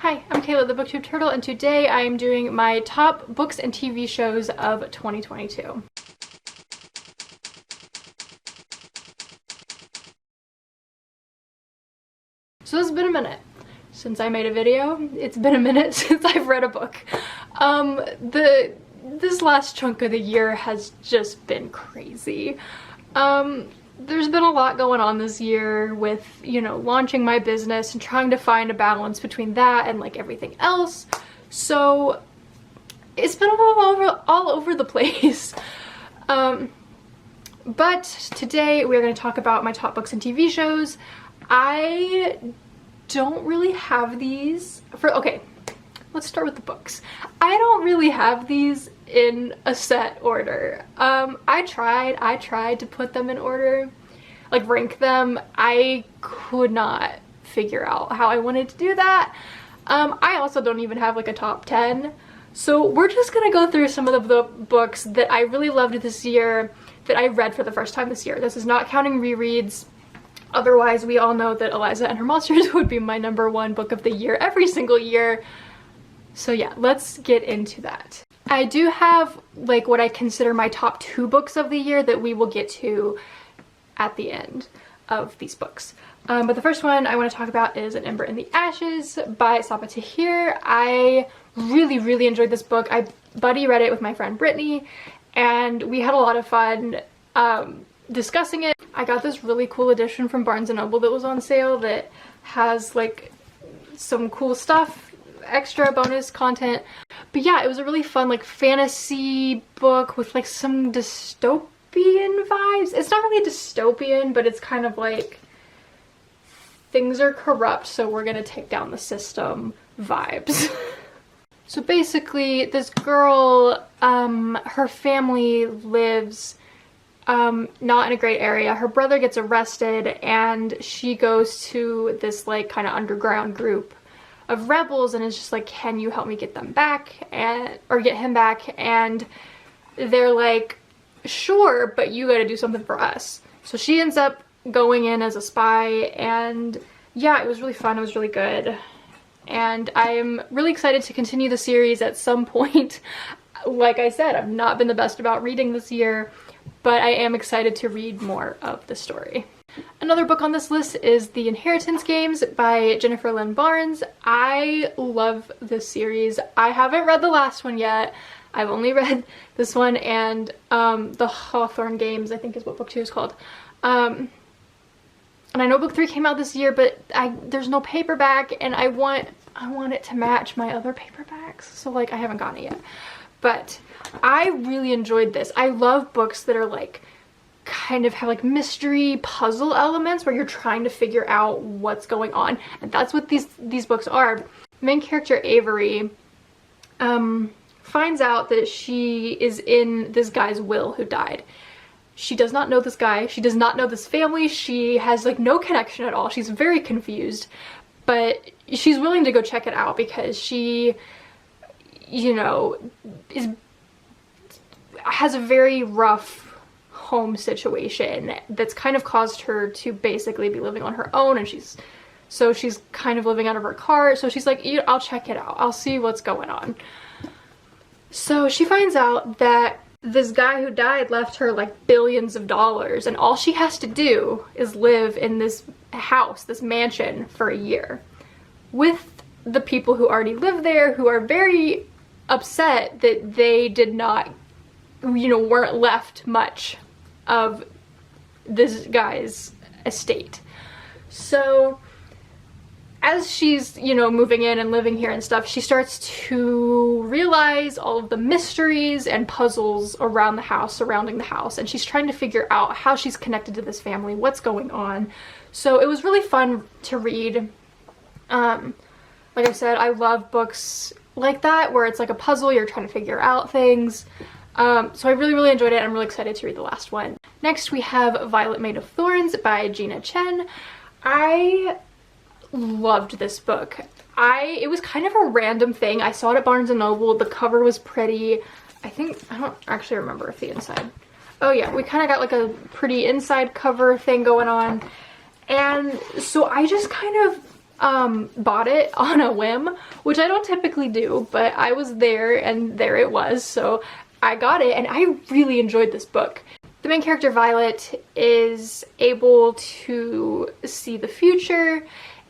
Hi, I'm Kayla, the BookTube Turtle, and today I am doing my top books and TV shows of 2022. So this has been a minute since I made a video. It's been a minute since I've read a book. This last chunk of the year has just been crazy. There's been a lot going on this year with, you know, launching my business and trying to find a balance between that and like everything else. So it's been all over the place. But today we're going to talk about my top books and TV shows. I don't really have these okay, let's start with the books. I don't really have these in a set order. I tried to put them in order, like rank them. I could not figure out how I wanted to do that. I also don't even have like a top 10. So we're just gonna go through some of the books that I really loved this year, that I read for the first time this year. This is not counting rereads. Otherwise, we all know that Eliza and Her Monsters would be my #1 book of the year every single year. So yeah, let's get into that. I do have like what I consider my top 2 books of the year that we will get to at the end of these books. But the first one I want to talk about is An Ember in the Ashes by Sabaa Tahir. I really enjoyed this book. I buddy read it with my friend Brittany, and we had a lot of fun discussing it. I got this really cool edition from Barnes & Noble that was on sale that has like some cool stuff, extra bonus content. But yeah, it was a really fun like fantasy book with like some dystopian vibes. It's not really dystopian, but it's kind of like things are corrupt, so we're gonna take down the system vibes. So basically this girl, her family lives not in a great area. Her brother gets arrested and she goes to this like kind of underground group of rebels and is just like, can you help me get them back or get him back? And they're like, sure, but you gotta do something for us. So she ends up going in as a spy, and yeah, it was really fun. It was really good. And I'm really excited to continue the series at some point. Like I said, I've not been the best about reading this year, but I am excited to read more of the story. Another book on this list is The Inheritance Games by Jennifer Lynn Barnes. I love this series. I haven't read the last one yet. I've only read this one and The Hawthorne Games, I think is what book 2 is called. And I know book 3 came out this year, but there's no paperback, and I want it to match my other paperbacks, so like I haven't gotten it yet. But I really enjoyed this. I love books that are like kind of have like mystery puzzle elements where you're trying to figure out what's going on, and that's what these books are. Main character Avery finds out that she is in this guy's will who died. She does not know this guy, she does not know this family, she has like no connection at all. She's very confused, but she's willing to go check it out because she, you know, has a very rough home situation that's kind of caused her to basically be living on her own, and she's kind of living out of her car. So she's like, I'll check it out, I'll see what's going on. So she finds out that this guy who died left her like billions of dollars, and all she has to do is live in this house, this mansion, for a year with the people who already live there, who are very upset that they did not, you know, weren't left much of this guy's estate. So as she's, you know, moving in and living here and stuff, she starts to realize all of the mysteries and puzzles around the house, surrounding the house, and she's trying to figure out how she's connected to this family, what's going on. So it was really fun to read. Like I said, I love books like that where it's like a puzzle, you're trying to figure out things. So I really enjoyed it. I'm really excited to read the last one. Next we have Violet Made of Thorns by Gina Chen. I loved this book. It was kind of a random thing. I saw it at Barnes & Noble. The cover was pretty. I don't actually remember if the inside. Oh yeah, we kind of got like a pretty inside cover thing going on. And so I just kind of bought it on a whim, which I don't typically do, but I was there and there it was, so I got it and I really enjoyed this book. The main character, Violet, is able to see the future,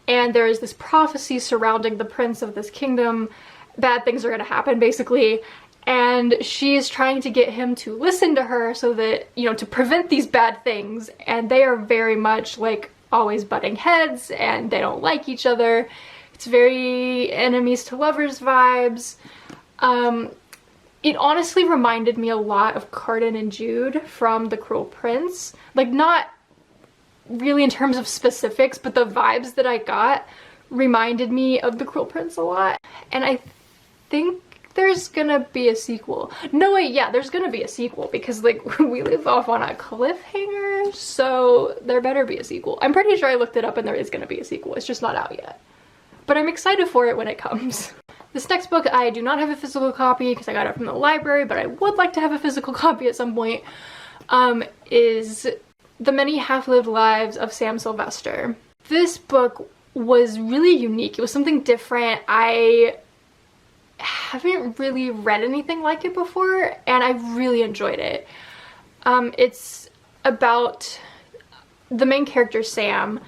and there is this prophecy surrounding the prince of this kingdom. Bad things are going to happen, basically, and she's trying to get him to listen to her so that, you know, to prevent these bad things, and they are very much like always butting heads and they don't like each other. It's very enemies to lovers vibes. It honestly reminded me a lot of Cardan and Jude from The Cruel Prince. Like, not really in terms of specifics, but the vibes that I got reminded me of The Cruel Prince a lot. And I think there's gonna be a sequel. No, wait, yeah, there's gonna be a sequel because, like, we live off on a cliffhanger, so there better be a sequel. I'm pretty sure I looked it up and there is gonna be a sequel. It's just not out yet. But I'm excited for it when it comes. This next book, I do not have a physical copy because I got it from the library, but I would like to have a physical copy at some point, is The Many Half-Lived Lives of Sam Sylvester. This book was really unique. It was something different. I haven't really read anything like it before, and I really enjoyed it. It's about the main character, Sam,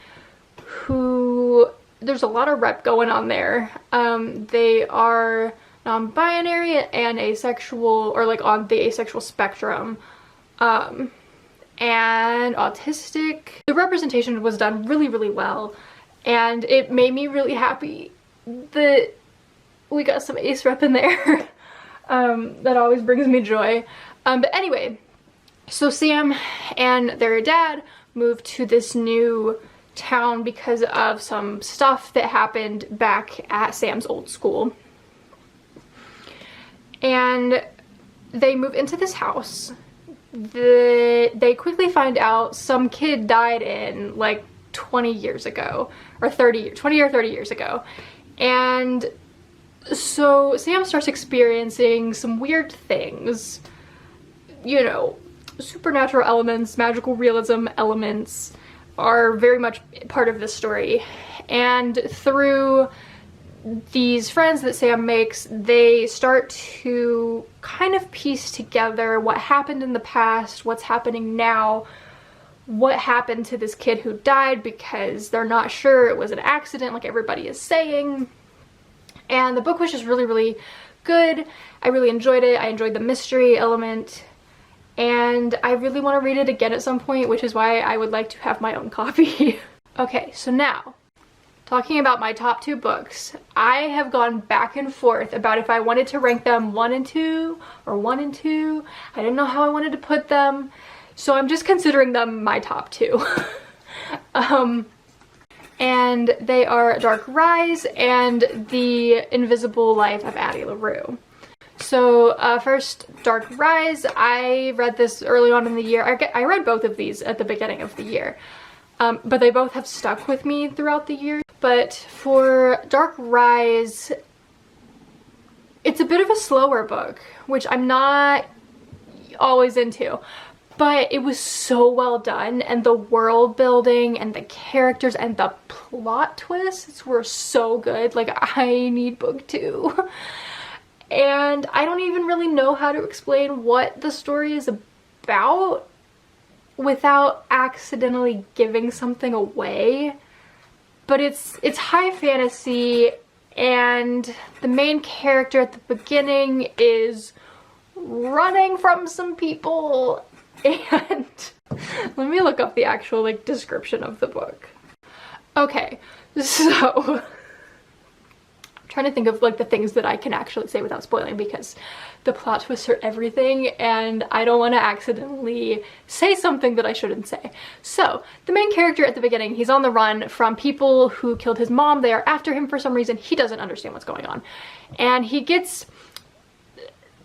who... there's a lot of rep going on there. They are non-binary and asexual, or like on the asexual spectrum, and autistic. The representation was done really, really well, and it made me really happy that we got some ace rep in there. That always brings me joy. But anyway, so Sam and their dad moved to this new town because of some stuff that happened back at Sam's old school. And they move into this house. They quickly find out some kid died in like 20 years ago, or 20 or 30 years ago. And so Sam starts experiencing some weird things, you know, supernatural elements, magical realism elements are very much part of this story. And through these friends that Sam makes, they start to kind of piece together what happened in the past, what's happening now, what happened to this kid who died, because they're not sure it was an accident like everybody is saying. And the book was just really, really good. I really enjoyed it. I enjoyed the mystery element. And I really want to read it again at some point, which is why I would like to have my own copy. Okay, so now, talking about my top 2 books, I have gone back and forth about if I wanted to rank them 1 and 2 or 1 and 2. I didn't know how I wanted to put them, so I'm just considering them my top 2. And they are Dark Rise and The Invisible Life of Addie LaRue. So first, Dark Rise. I read this early on in the year. I read both of these at the beginning of the year, but they both have stuck with me throughout the year. But for Dark Rise, it's a bit of a slower book, which I'm not always into. But it was so well done, and the world building and the characters and the plot twists were so good. Like, I need book 2. And I don't even really know how to explain what the story is about without accidentally giving something away. But it's high fantasy, and the main character at the beginning is running from some people. And let me look up the actual like description of the book. Okay, so I'm trying to think of like the things that I can actually say without spoiling, because the plot twists are everything and I don't want to accidentally say something that I shouldn't say. So the main character at the beginning, he's on the run from people who killed his mom. They are after him for some reason. He doesn't understand what's going on, and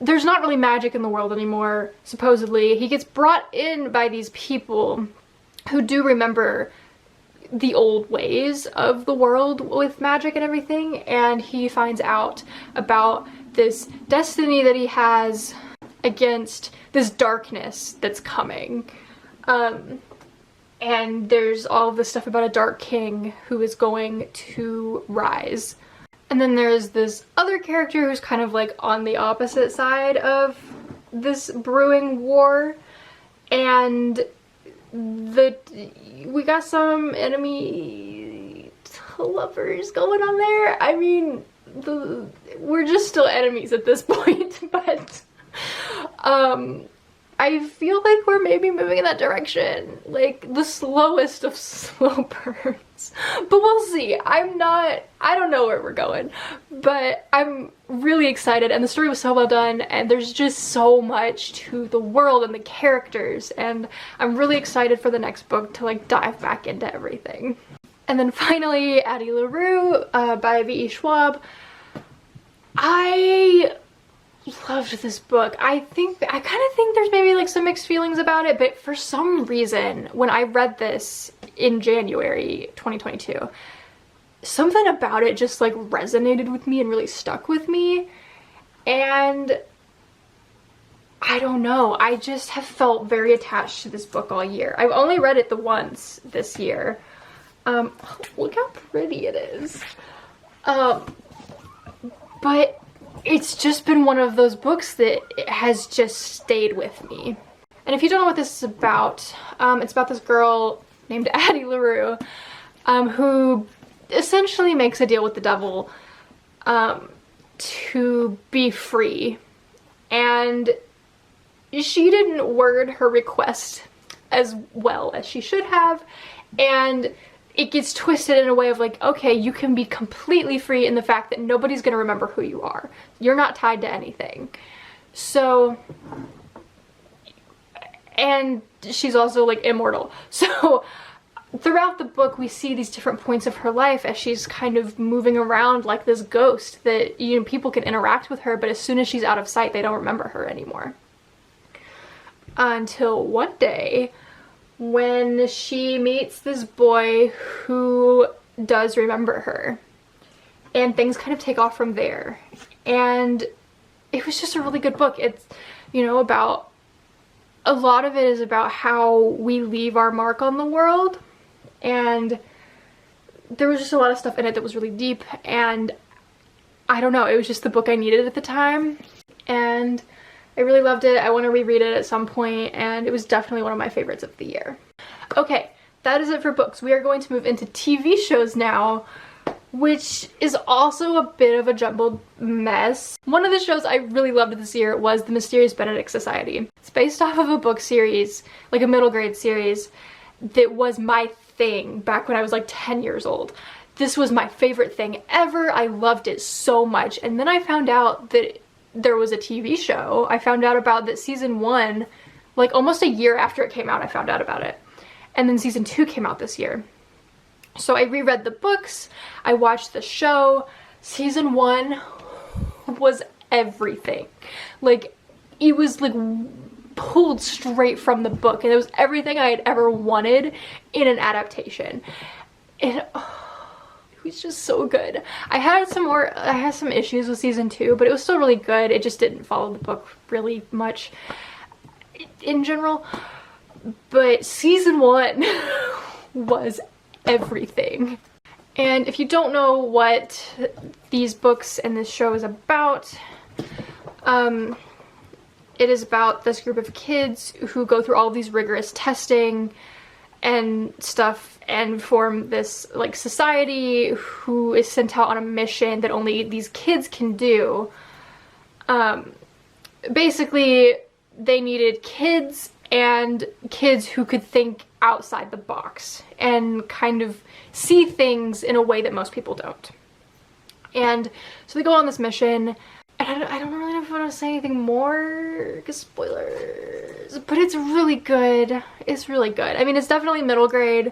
there's not really magic in the world anymore, supposedly. He gets brought in by these people who do remember the old ways of the world with magic and everything, and he finds out about this destiny that he has against this darkness that's coming. And and there's all of this stuff about a Dark King who is going to rise. And then there's this other character who's kind of like on the opposite side of this brewing war, and we got some enemy lovers going on there. I mean, we're just still enemies at this point, but I feel like we're maybe moving in that direction, like the slowest of slow burns, but we'll see. I don't know where we're going, but I'm really excited, and the story was so well done, and there's just so much to the world and the characters, and I'm really excited for the next book to like dive back into everything. And then finally, Addie LaRue by V.E. Schwab. I loved this book. I kind of think there's maybe like some mixed feelings about it, but for some reason when I read this in January 2022, something about it just like resonated with me and really stuck with me, and I don't know, I just have felt very attached to this book all year. I've only read it the once this year. Look how pretty it is. But it's just been one of those books that has just stayed with me. And if you don't know what this is about, it's about this girl named Addie LaRue, who essentially makes a deal with the devil to be free. And she didn't word her request as well as she should have, and it gets twisted in a way of like, okay, you can be completely free in the fact that nobody's gonna remember who you are. You're not tied to anything. So, and she's also like immortal. So throughout the book we see these different points of her life as she's kind of moving around like this ghost that, you know, people can interact with her, but as soon as she's out of sight they don't remember her anymore. Until one day when she meets this boy who does remember her, and things kind of take off from there. And it was just a really good book. It's, you know, about, a lot of it is about how we leave our mark on the world, and there was just a lot of stuff in it that was really deep, and I don't know, it was just the book I needed at the time, and I really loved it. I want to reread it at some point, and it was definitely one of my favorites of the year. Okay, that is it for books. We are going to move into TV shows now, which is also a bit of a jumbled mess. One of the shows I really loved this year was The Mysterious Benedict Society. It's based off of a book series, like a middle grade series, that was my thing back when I was like 10 years old. This was my favorite thing ever. I loved it so much. And then I found out that there was a TV show. I found out about that season 1, like almost a year after it came out, I found out about it. And then season 2 came out this year. So I reread the books, I watched the show. Season 1 was everything. Like, it was like pulled straight from the book, and it was everything I had ever wanted in an adaptation. And it was just so good. I had some issues with season 2, but it was still really good. It just didn't follow the book really much in general. But season 1 was everything. And if you don't know what these books and this show is about, it is about this group of kids who go through all of these rigorous testing and stuff and form this like society who is sent out on a mission that only these kids can do. Basically, they needed kids and kids who could think outside the box and kind of see things in a way that most people don't. And so they go on this mission, and I don't really know if I want to say anything more, because spoilers, but it's really good. It's really good. I mean, it's definitely middle grade,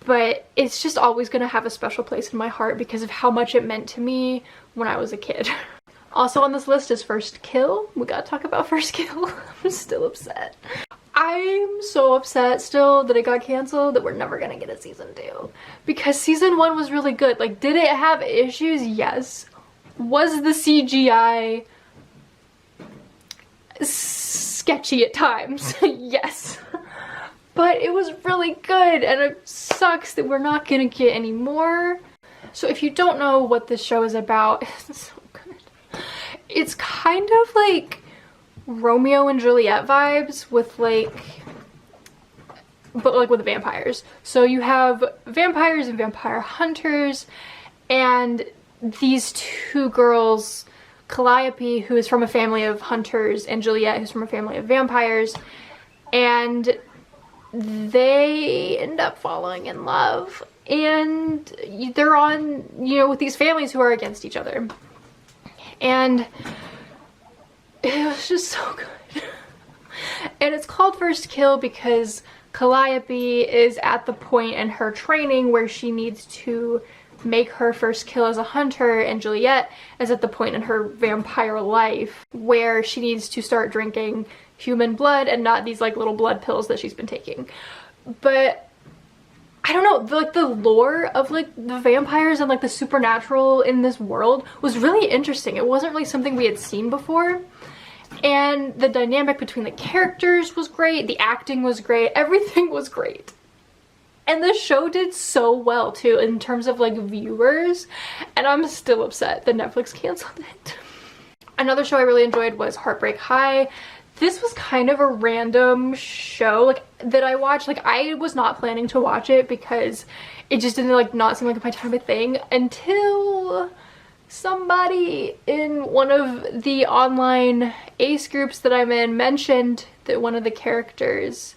but it's just always going to have a special place in my heart because of how much it meant to me when I was a kid. Also on this list is First Kill. We gotta talk about First Kill. I'm still upset. I'm so upset still that it got canceled, that we're never gonna get a season 2. Because season 1 was really good. Like, did it have issues? Yes. Was the CGI sketchy at times? Yes. but it was really good, and it sucks that we're not gonna get any more. So if you don't know what this show is about, it's so good. It's kind of like Romeo and Juliet vibes with like, but like with vampires. So you have vampires and vampire hunters, and these two girls, Calliope, who is from a family of hunters, and Juliet, who's from a family of vampires, and they end up falling in love, and they're on, you know, with these families who are against each other. And it was just so good. And it's called First Kill because Calliope is at the point in her training where she needs to make her first kill as a hunter, and Juliet is at the point in her vampire life where she needs to start drinking human blood and not these like little blood pills that she's been taking. But I don't know, like the lore of like the vampires and like the supernatural in this world was really interesting. It wasn't really something we had seen before, and the dynamic between the characters was great, the acting was great, everything was great. And the show did so well too in terms of like viewers, and I'm still upset that Netflix canceled it. Another show I really enjoyed was Heartbreak High. This was kind of a random show like that I watched. Like I was not planning to watch it because it just didn't like not seem like my type of thing until somebody in one of the online Ace groups that I'm in mentioned that one of the characters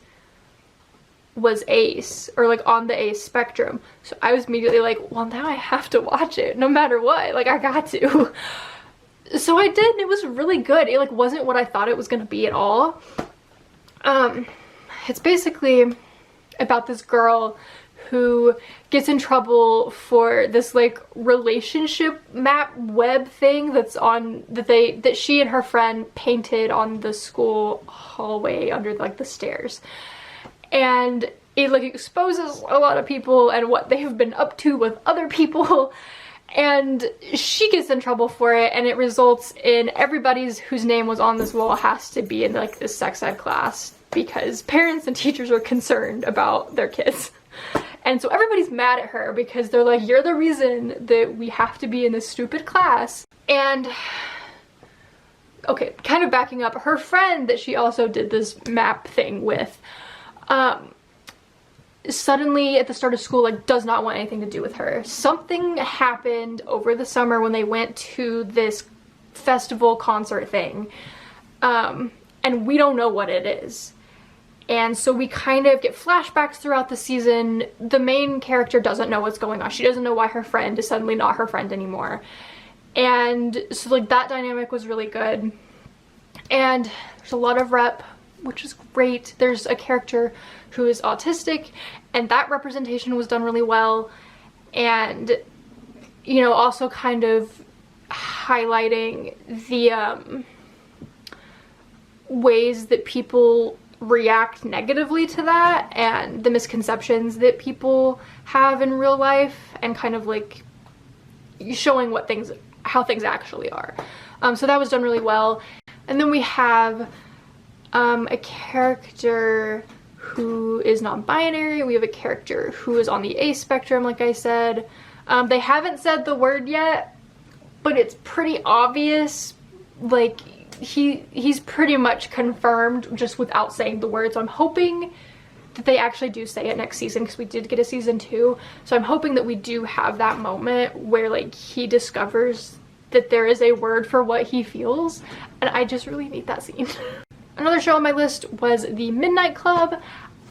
was Ace, or like on the Ace spectrum. So I was immediately like, well, now I have to watch it no matter what, like I got to. So I did, and it was really good. It like wasn't what I thought it was gonna be at all. It's basically about this girl who gets in trouble for this like relationship map web thing that's on that she and her friend painted on the school hallway under like the stairs. And it like exposes a lot of people and what they have been up to with other people, and she gets in trouble for it, and it results in everybody's whose name was on this wall has to be in like this sex ed class because parents and teachers are concerned about their kids. And so everybody's mad at her because they're like, you're the reason that we have to be in this stupid class. And okay, kind of backing up, her friend that she also did this map thing with suddenly at the start of school like does not want anything to do with her. Something happened over the summer when they went to this festival concert thing, and we don't know what it is. And so we kind of get flashbacks throughout the season. The main character doesn't know what's going on. She doesn't know why her friend is suddenly not her friend anymore. And so like that dynamic was really good. And there's a lot of rep, which is great. There's a character who is autistic, and that representation was done really well. And, you know, also kind of highlighting the ways that people react negatively to that and the misconceptions that people have in real life, and kind of like showing how things actually are. So that was done really well. And then we have a character who is non-binary. We have a character who is on the Ace spectrum, like I said. They haven't said the word yet, but it's pretty obvious. Like he's pretty much confirmed just without saying the word. So I'm hoping that they actually do say it next season, because we did get a season 2. So I'm hoping that we do have that moment where like he discovers that there is a word for what he feels, and I just really need that scene. Another show on my list was The Midnight Club.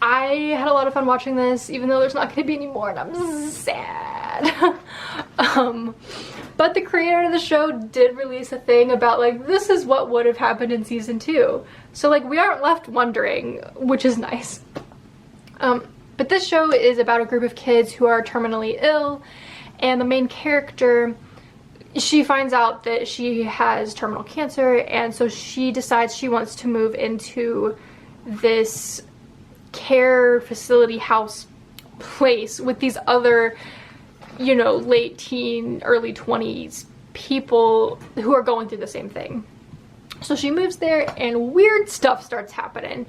I had a lot of fun watching this, even though there's not going to be any more, and I'm sad. But the creator of the show did release a thing about like, this is what would have happened in season 2. So like we aren't left wondering, which is nice. But this show is about a group of kids who are terminally ill, and the main character, she finds out that she has terminal cancer, and so she decides she wants to move into this care facility house place with these other, you know, late teen, early 20s people who are going through the same thing. So she moves there, and weird stuff starts happening.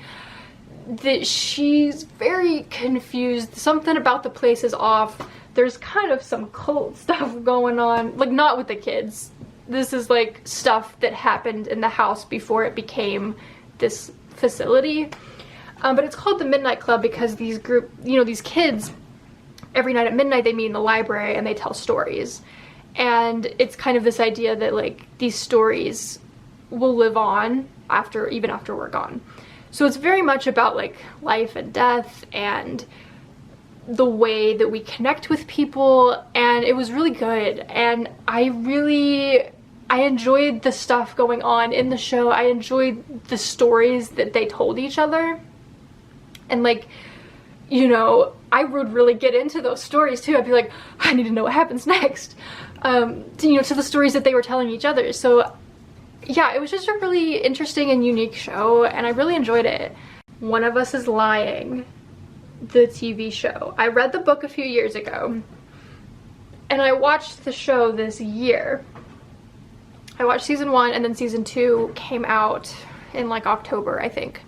that she's very confused. Something about the place is off. There's kind of some cult stuff going on, like not with the kids. This is like stuff that happened in the house before it became this facility. But it's called the Midnight Club because these kids, every night at midnight they meet in the library and they tell stories. And it's kind of this idea that like these stories will live on even after we're gone. So it's very much about like life and death and the way that we connect with people, and it was really good. And I enjoyed the stuff going on in the show. I enjoyed the stories that they told each other. And like, you know, I would really get into those stories too. I'd be like, I need to know what happens next. To the stories that they were telling each other. So yeah, it was just a really interesting and unique show, and I really enjoyed it. One of Us is Lying, the TV show. I read the book a few years ago, and I watched the show this year. I watched season 1, and then season 2 came out in like October, I think.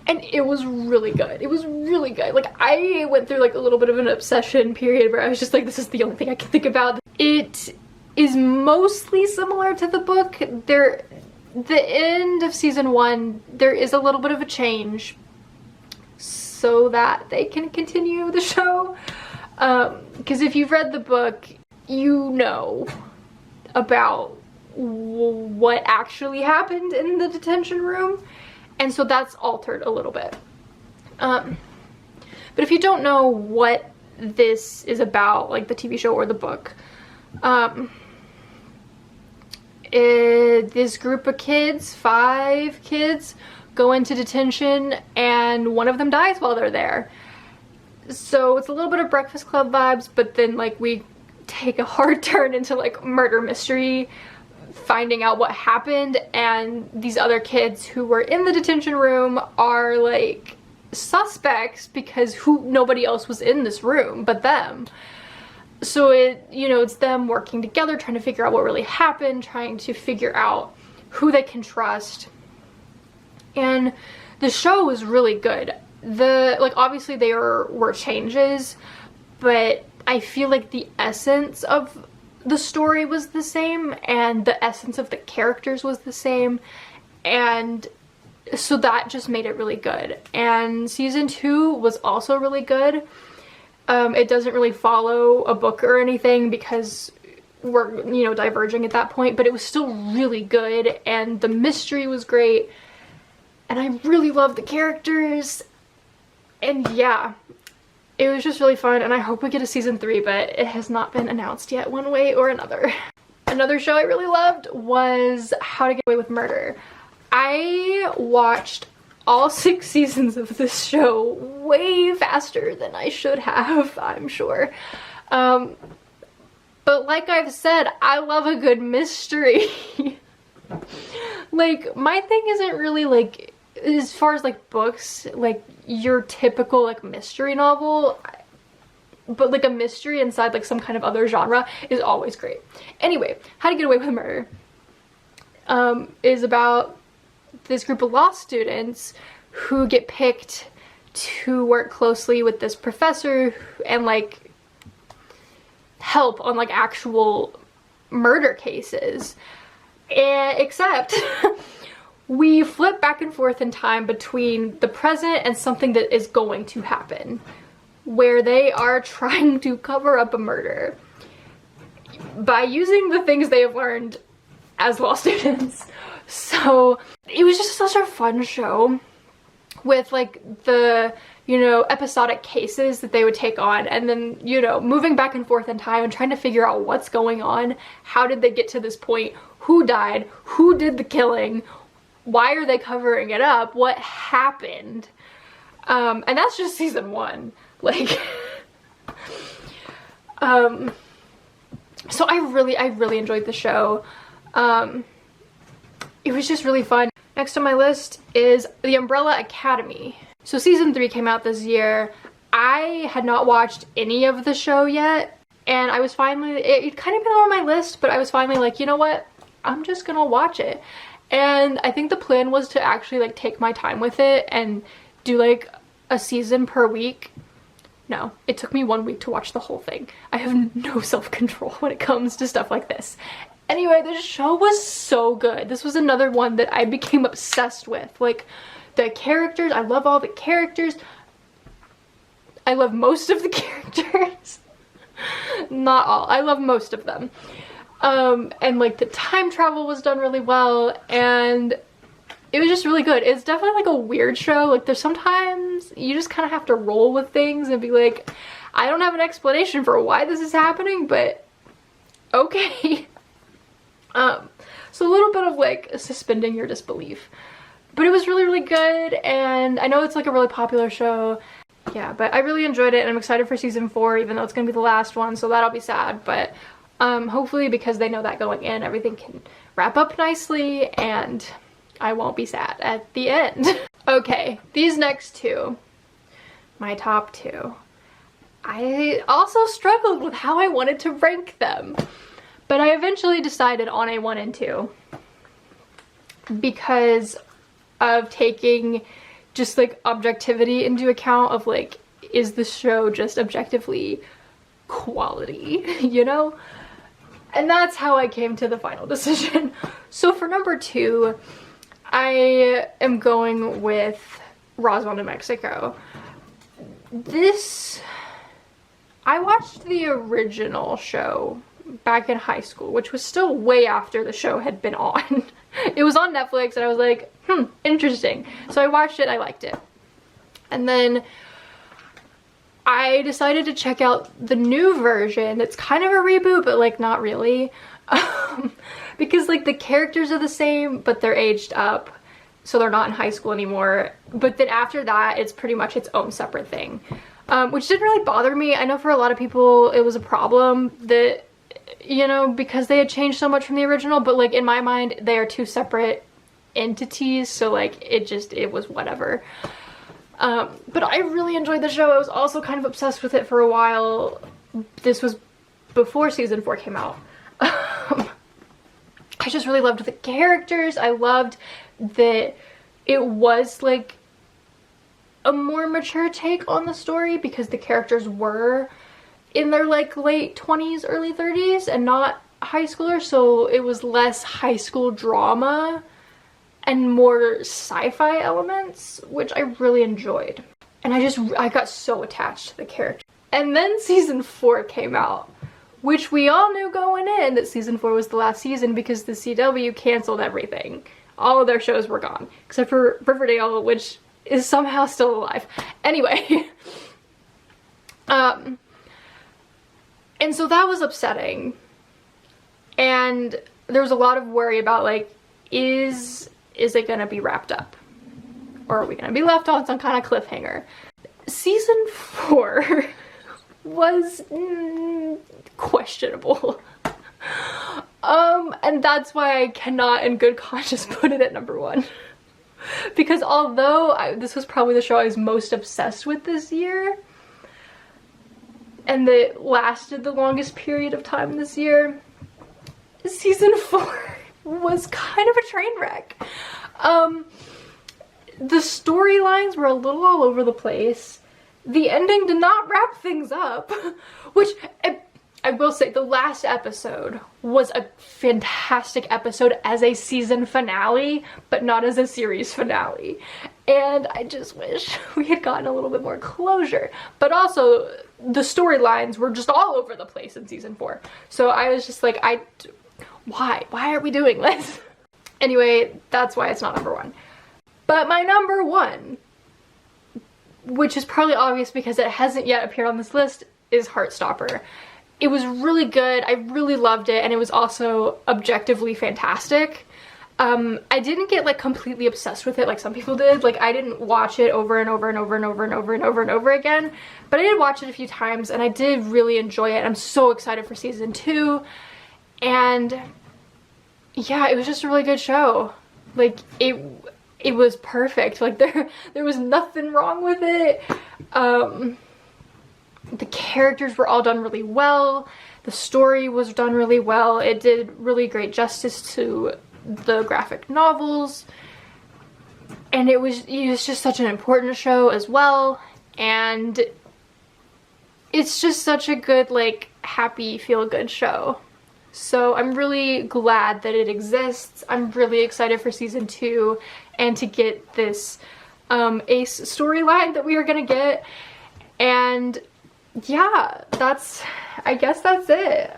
And it was really good. It was really good. Like, I went through like a little bit of an obsession period where I was just like, this is the only thing I can think about. It is mostly similar to the book. The end of season 1, there is a little bit of a change so that they can continue the show. Because if you've read the book, you know about what actually happened in the detention room. And so that's altered a little bit. But if you don't know what this is about, like the TV show or the book, this group of kids, 5 kids, go into detention and one of them dies while they're there. So it's a little bit of Breakfast Club vibes, but then like we take a hard turn into like murder mystery, finding out what happened, and these other kids who were in the detention room are like suspects because nobody else was in this room but them. So it's them working together, trying to figure out what really happened, trying to figure out who they can trust. And the show was really good. Obviously there were changes, but I feel like the essence of the story was the same, and the essence of the characters was the same, and so that just made it really good. And season 2 was also really good. It doesn't really follow a book or anything because we're, diverging at that point, but it was still really good, and the mystery was great, and I really loved the characters, and yeah, it was just really fun, and I hope we get a season 3, but it has not been announced yet one way or another. Another show I really loved was How to Get Away with Murder. I watched all 6 seasons of this show way faster than I should have, I'm sure. But like I've said, I love a good mystery. Like, my thing isn't really like, as far as like books, like your typical like mystery novel, but like a mystery inside like some kind of other genre is always great. Anyway, How to Get Away with Murder is about this group of law students who get picked to work closely with this professor and like help on like actual murder cases. Except we flip back and forth in time between the present and something that is going to happen, where they are trying to cover up a murder by using the things they have learned as law students. So it was just such a fun show with like the, episodic cases that they would take on, and then, moving back and forth in time and trying to figure out what's going on. How did they get to this point? Who died? Who did the killing? Why are they covering it up? What happened? And that's just season 1. Like, so I really enjoyed the show. It was just really fun. Next on my list is The Umbrella Academy. So season 3 came out this year. I had not watched any of the show yet, and I was finally, it kind of been on my list, but I was finally like, you know what? I'm just gonna watch it. And I think the plan was to actually like take my time with it and do like a season per week. No, it took me 1 week to watch the whole thing. I have no self-control when it comes to stuff like this. Anyway, the show was so good. This was another one that I became obsessed with. Like, the characters, I love all the characters. I love most of the characters. Not all, I love most of them. And like the time travel was done really well, and it was just really good. It's definitely like a weird show. Like, there's sometimes you just kind of have to roll with things and be like, I don't have an explanation for why this is happening, but okay. So a little bit of like suspending your disbelief, but it was really, really good. And I know it's like a really popular show. Yeah, but I really enjoyed it, and I'm excited for season 4, even though it's gonna be the last one, so that'll be sad. But hopefully, because they know that going in, everything can wrap up nicely and I won't be sad at the end. Okay, these next two, my top 2, I also struggled with how I wanted to rank them, but I eventually decided on a 1 and 2 because of taking just like objectivity into account of like, is the show just objectively quality, you know? And that's how I came to the final decision. So for number 2, I am going with Roswell, New Mexico. I watched the original show back in high school, which was still way after the show had been on. It was on Netflix and I was like, interesting. So I watched it, I liked it. And then I decided to check out the new version. It's kind of a reboot, but like not really. Because like the characters are the same, but they're aged up. So they're not in high school anymore. But then after that, it's pretty much its own separate thing. Which didn't really bother me. I know for a lot of people it was a problem that, you know, because they had changed so much from the original, but like in my mind they are 2 separate entities, so like it was whatever. But I really enjoyed the show. I was also kind of obsessed with it for a while. This was before season 4 came out. I just really loved the characters. I loved that it was like a more mature take on the story because the characters were in their like late 20s, early 30s and not high schoolers, so it was less high school drama and more sci-fi elements, which I really enjoyed. And I got so attached to the character. And then season 4 came out, which we all knew going in that season 4 was the last season because the CW canceled everything. All of their shows were gone, except for Riverdale, which is somehow still alive. Anyway, and so that was upsetting. And there was a lot of worry about like, is it gonna be wrapped up? Or are we gonna be left on some kind of cliffhanger? Season 4 was questionable. And that's why I cannot in good conscience put it at number 1. Because although this was probably the show I was most obsessed with this year, and that lasted the longest period of time this year, season 4 was kind of a train wreck. The storylines were a little all over the place. The ending did not wrap things up, which I will say the last episode was a fantastic episode as a season finale, but not as a series finale. And I just wish we had gotten a little bit more closure. But also, the storylines were just all over the place in season 4. So I was just like, why? Why are we doing this? Anyway, that's why it's not number 1. But my number 1, which is probably obvious because it hasn't yet appeared on this list, is Heartstopper. It was really good. I really loved it, and it was also objectively fantastic. I didn't get like completely obsessed with it like some people did. Like, I didn't watch it over and over and over and over and over and over and over again, but I did watch it a few times and I did really enjoy it. I'm so excited for season 2, and yeah, it was just a really good show. Like, it was perfect. Like, there was nothing wrong with it. The characters were all done really well. The story was done really well. It did really great justice to the graphic novels, and it was just such an important show as well, and it's just such a good, like, happy, feel-good show. So I'm really glad that it exists. I'm really excited for season 2 and to get this Ace storyline that we are gonna get. And yeah, I guess that's it.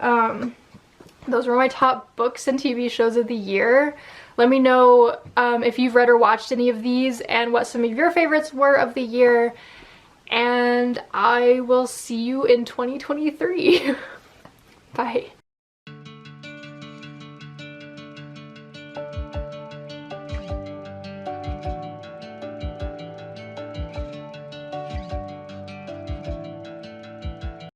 Those were my top books and TV shows of the year. Let me know if you've read or watched any of these and what some of your favorites were of the year. And I will see you in 2023. Bye.